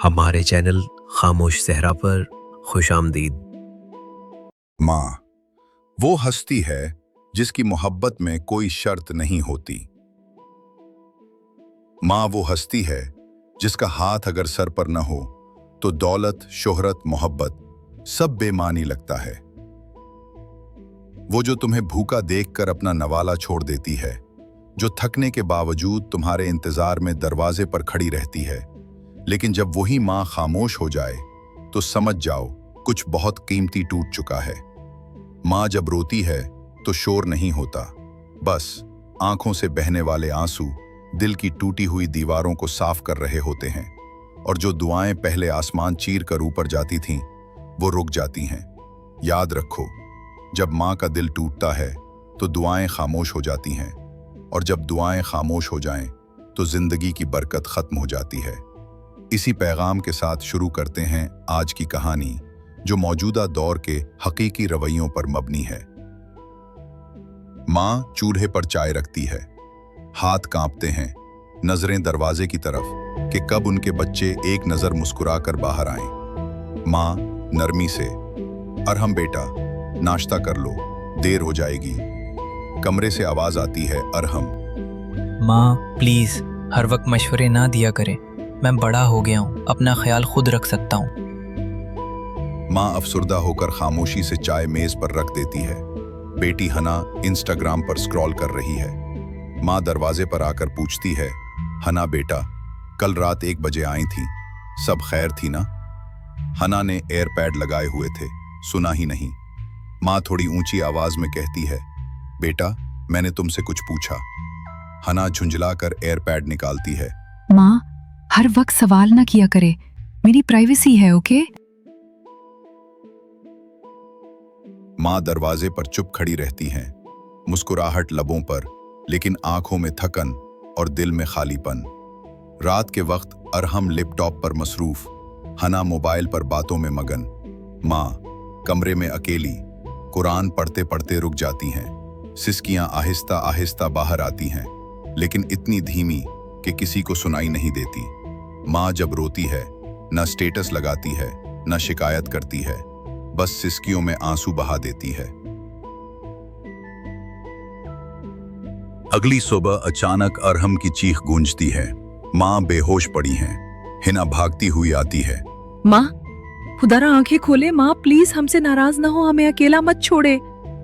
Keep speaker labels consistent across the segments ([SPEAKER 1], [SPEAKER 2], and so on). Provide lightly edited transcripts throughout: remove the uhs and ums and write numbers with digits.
[SPEAKER 1] हमारे चैनल खामोश सहरा पर खुशामदीद।
[SPEAKER 2] माँ वो हस्ती है जिसकी मोहब्बत में कोई शर्त नहीं होती। माँ वो हस्ती है जिसका हाथ अगर सर पर न हो तो दौलत, शोहरत, मोहब्बत सब बेमानी लगता है। वो जो तुम्हें भूखा देखकर अपना नवाला छोड़ देती है, जो थकने के बावजूद तुम्हारे इंतजार में दरवाजे पर खड़ी रहती है। लेकिन जब वही माँ खामोश हो जाए तो समझ जाओ कुछ बहुत कीमती टूट चुका है। माँ जब रोती है तो शोर नहीं होता, बस आंखों से बहने वाले आंसू दिल की टूटी हुई दीवारों को साफ कर रहे होते हैं। और जो दुआएं पहले आसमान चीर कर ऊपर जाती थीं, वो रुक जाती हैं। याद रखो, जब माँ का दिल टूटता है तो दुआएं खामोश हो जाती हैं, और जब दुआएं खामोश हो जाएं तो जिंदगी की बरकत खत्म हो जाती है। इसी पैगाम के साथ शुरू करते हैं आज की कहानी, जो मौजूदा दौर के हकीकी रवैयों पर मबनी है। माँ चूल्हे पर चाय रखती है, हाथ कांपते हैं, नजरें दरवाजे की तरफ कि कब उनके बच्चे एक नजर मुस्कुराकर बाहर आएं। माँ नरमी से, अरहम बेटा नाश्ता कर लो, देर हो जाएगी। कमरे से आवाज आती है, अरहम।
[SPEAKER 3] माँ प्लीज हर वक्त मशवरे ना दिया करें, मैं बड़ा हो गया हूँ, अपना ख्याल खुद रख सकता हूँ।
[SPEAKER 2] माँ अफसुर्दा होकर खामोशी से चाय मेज पर रख देती है। बेटी हना इंस्टाग्राम पर स्क्रॉल कर रही है। माँ दरवाजे पर आकर पूछती है, हना बेटा कल रात 1 बजे आई थी, सब खैर थी ना? हना ने एयरपैड लगाए हुए थे, सुना ही नहीं। माँ थोड़ी ऊंची आवाज में कहती है, बेटा मैंने तुमसे कुछ पूछा। हना झुंझलाकर एयरपैड निकालती है।
[SPEAKER 4] माँ हर वक्त सवाल ना किया करे, मेरी प्राइवेसी है, ओके?
[SPEAKER 2] माँ दरवाजे पर चुप खड़ी रहती हैं, मुस्कुराहट लबों पर, लेकिन आंखों में थकन और दिल में खालीपन। रात के वक्त अरहम लैपटॉप पर मसरूफ, हना मोबाइल पर बातों में मगन। माँ कमरे में अकेली कुरान पढ़ते पढ़ते रुक जाती हैं। सिसकियां आहिस्ता आहिस्ता बाहर आती हैं, लेकिन इतनी धीमी कि किसी को सुनाई नहीं देती। माँ जब रोती है न स्टेटस लगाती है, न शिकायत करती है, बस सिसकियों में आंसू बहा देती है। अगली सुबह अचानक अरहम की चीख गूंजती है। माँ बेहोश पड़ी हैं। हिना भागती हुई आती है।
[SPEAKER 4] माँ खुदारा आंखें खोले, माँ प्लीज हमसे नाराज ना हो, हमें अकेला मत छोड़े।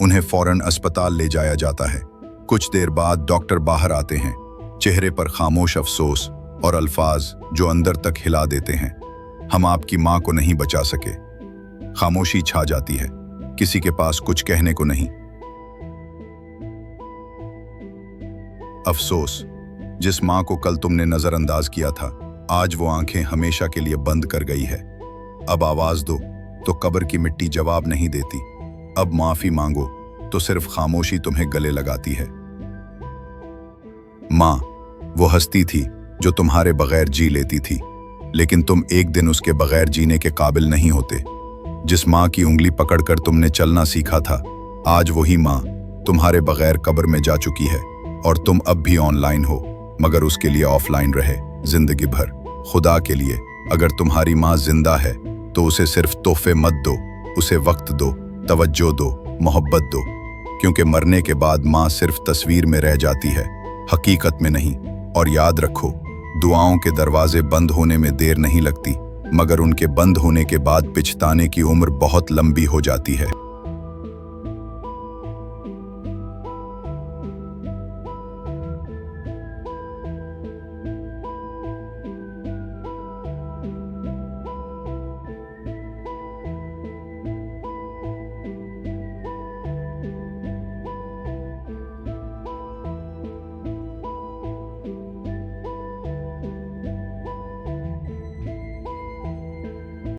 [SPEAKER 2] उन्हें फौरन अस्पताल ले जाया जाता है। कुछ देर बाद डॉक्टर बाहर आते हैं, चेहरे पर खामोश अफसोस और अल्फाज जो अंदर तक हिला देते हैं, हम आपकी माँ को नहीं बचा सके। खामोशी छा जाती है, किसी के पास कुछ कहने को नहीं। अफसोस, जिस माँ को कल तुमने नजरअंदाज किया था, आज वो आंखें हमेशा के लिए बंद कर गई है। अब आवाज दो तो कब्र की मिट्टी जवाब नहीं देती। अब माफी मांगो तो सिर्फ खामोशी तुम्हें गले लगाती है। माँ वो हस्ती थी जो तुम्हारे बगैर जी लेती थी, लेकिन तुम एक दिन उसके बगैर जीने के काबिल नहीं होते। जिस माँ की उंगली पकड़कर तुमने चलना सीखा था, आज वही माँ तुम्हारे बगैर कब्र में जा चुकी है। और तुम अब भी ऑनलाइन हो, मगर उसके लिए ऑफलाइन रहे जिंदगी भर। खुदा के लिए अगर तुम्हारी माँ जिंदा है तो उसे सिर्फ तोहफे मत दो, उसे वक्त दो, तवज्जो दो, मोहब्बत दो, क्योंकि मरने के बाद माँ सिर्फ तस्वीर में रह जाती है, हकीकत में नहीं। और याद रखो, दुआओं के दरवाजे बंद होने में देर नहीं लगती, मगर उनके बंद होने के बाद पिछताने की उम्र बहुत लंबी हो जाती है।